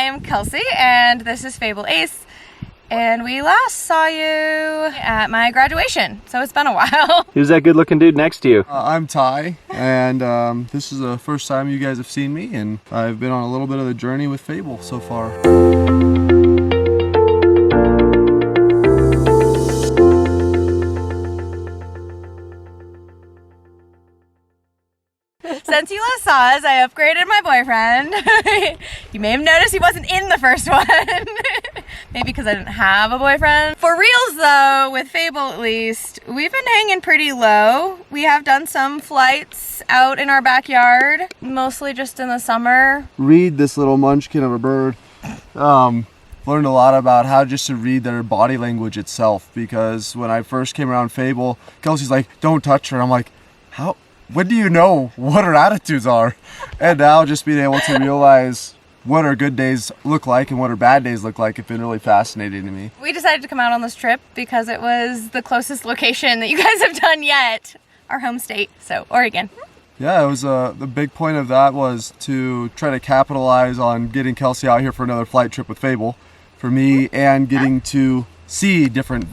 I'm Kelsey, and this is Fable Ace, and we last saw you at my graduation, so it's been a while. Who's that good looking dude next to you? I'm Ty, and this is the first time you guys have seen me, and I've been on a little bit of the journey with Fable so far. Since you last saw us, I upgraded my boyfriend. You may have noticed he wasn't in the first one. Maybe because I didn't have a boyfriend. For reals though, with Fable at least, we've been hanging pretty low. We have done some flights out in our backyard, mostly just in the summer. Read this little munchkin of a bird. Learned a lot about how just to read their body language itself, because when I first came around Fable, Kelsey's like, don't touch her. And I'm like, how? When do you know what her attitudes are? And now just being able to realize what our good days look like and what our bad days look like has been really fascinating to me. We decided to come out on this trip because it was the closest location that you guys have done yet. Our home state, so Oregon. Yeah, it was the big point of that was to try to capitalize on getting Kelsey out here for another flight trip with Fable for me, and getting to see different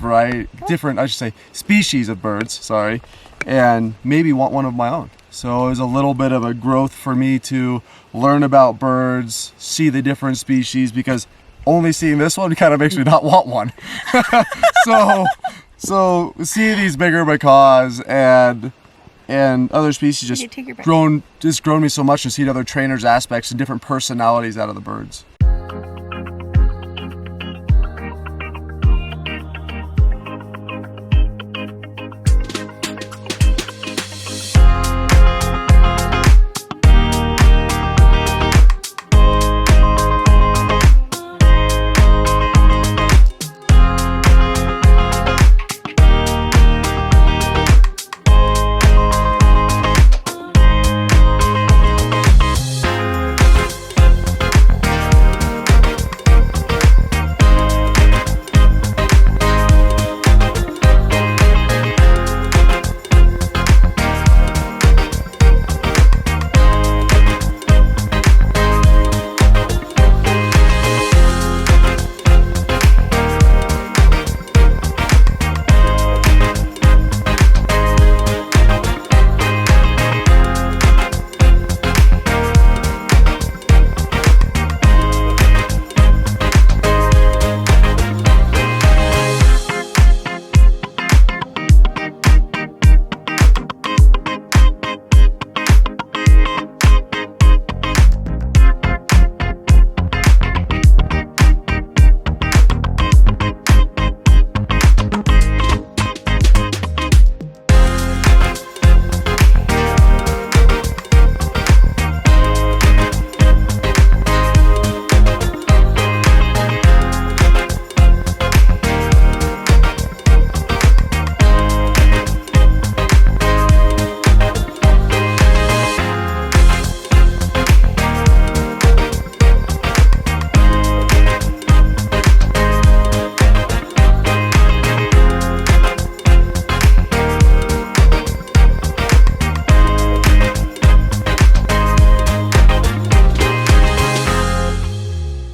species of birds, sorry, and maybe want one of my own. So it was a little bit of a growth for me to learn about birds, see the different species, because only seeing this one kind of makes me not want one. so see these bigger macaws and other species just grown me so much to see other trainers' aspects and different personalities out of the birds.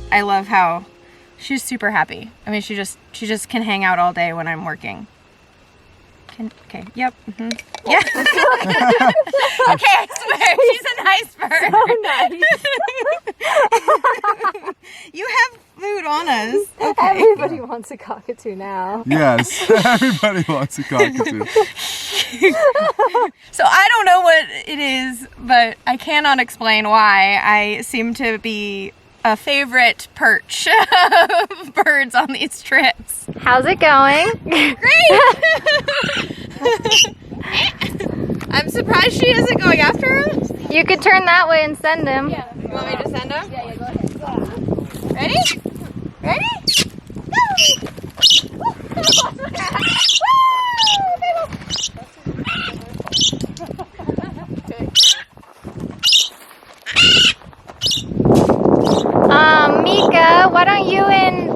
I love how she's super happy. I mean, she just can hang out all day when I'm working. Okay, yep. Mm-hmm. Yeah. Okay, I swear, she's a nice bird. So nice. You have food on us. Okay. Everybody wants a cockatoo now. Yes, everybody wants a cockatoo. So I don't know what it is, but I cannot explain why I seem to be a favorite perch of birds on these trips. How's it going? Great! I'm surprised she isn't going after him. You could turn that way and send him. Yeah. You want me to send him? Yeah, go ahead. Ready? Ready? Mika, why don't you and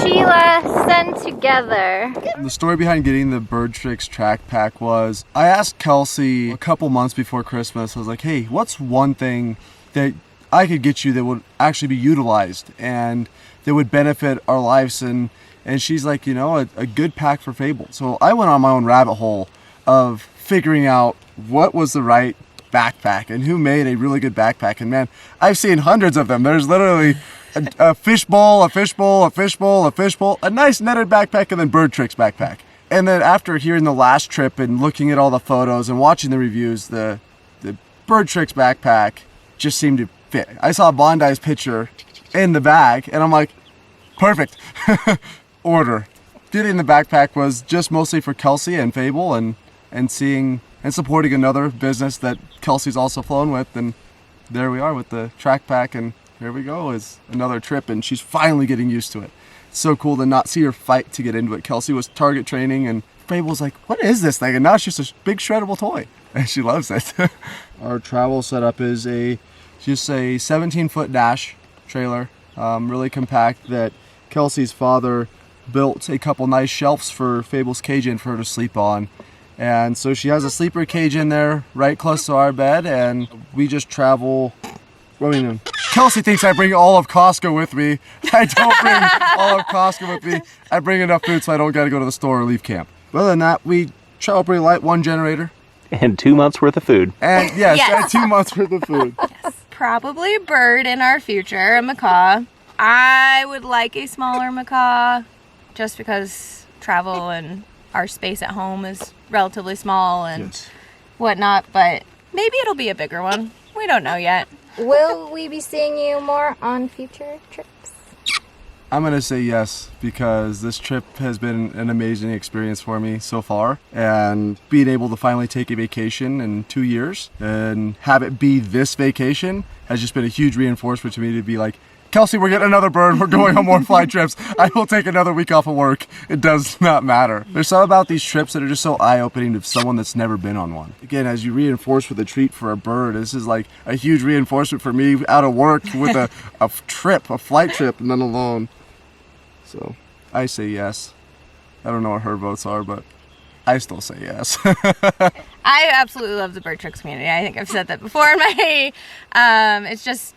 Sheila send together? The story behind getting the BirdTricks track pack was, I asked Kelsey a couple months before Christmas, I was like, hey, what's one thing that I could get you that would actually be utilized and that would benefit our lives. And she's like, you know, a good pack for Fable. So I went on my own rabbit hole of figuring out what was the right backpack and who made a really good backpack. And man, I've seen hundreds of them. There's literally a fishbowl, a fishbowl, a fishbowl, a fishbowl, a nice netted backpack, and then BirdTricks backpack. And then after hearing the last trip and looking at all the photos and watching the reviews, the BirdTricks backpack just seemed to fit. I saw Bondi's picture in the bag and I'm like, perfect. Order. Getting the backpack was just mostly for Kelsey and Fable and seeing and supporting another business that Kelsey's also flown with. And there we are with the track pack, and here we go is another trip, and she's finally getting used to it. It's so cool to not see her fight to get into it. Kelsey was target training and Fable's like, what is this thing? And now it's just a big shreddable toy and she loves it. Our travel setup is just a 17-foot dash trailer, really compact, that Kelsey's father built a couple nice shelves for Fable's cage in for her to sleep on. And so she has a sleeper cage in there right close to our bed, and we just travel. Kelsey thinks I bring all of Costco with me. I don't bring all of Costco with me. I bring enough food so I don't gotta go to the store or leave camp. But other than that, we travel pretty light, 1 generator. And 2 months worth of food. And yes, and 2 months worth of food. Yes. Probably a bird in our future, a macaw. I would like a smaller macaw just because travel and our space at home is relatively small and whatnot, but maybe it'll be a bigger one. We don't know yet. Will we be seeing you more on future trips? I'm gonna say yes, because this trip has been an amazing experience for me so far, and being able to finally take a vacation in 2 years and have it be this vacation has just been a huge reinforcement to me to be like, Kelsey, we're getting another bird. We're going on more flight trips. I will take another week off of work. It does not matter. There's something about these trips that are just so eye-opening to someone that's never been on one. Again, as you reinforce with a treat for a bird, this is like a huge reinforcement for me out of work with a flight trip, none alone. So I say yes. I don't know what her votes are, but I still say yes. I absolutely love the BirdTricks community. I think I've said that before in my, it's just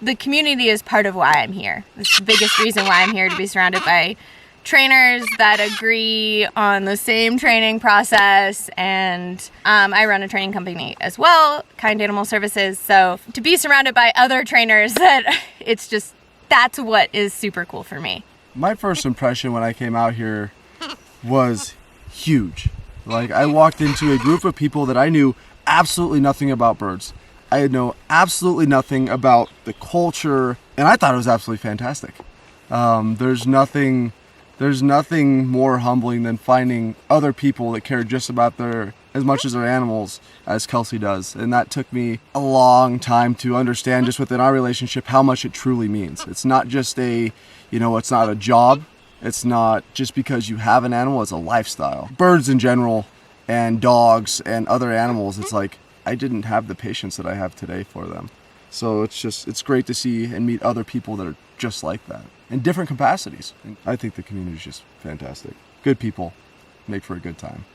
the community is part of why I'm here. It's the biggest reason why I'm here, to be surrounded by trainers that agree on the same training process. And I run a training company as well, Kind Animal Services. So to be surrounded by other trainers, that's what is super cool for me. My first impression when I came out here was huge. Like, I walked into a group of people that I knew absolutely nothing about birds. I know absolutely nothing about the culture, and I thought it was absolutely fantastic. There's nothing more humbling than finding other people that care just about as much as their animals as Kelsey does. And that took me a long time to understand, just within our relationship, how much it truly means. It's not just it's not a job. It's not just because you have an animal, it's a lifestyle. Birds in general and dogs and other animals, it's like, I didn't have the patience that I have today for them. So it's great to see and meet other people that are just like that in different capacities. And I think the community is just fantastic. Good people make for a good time.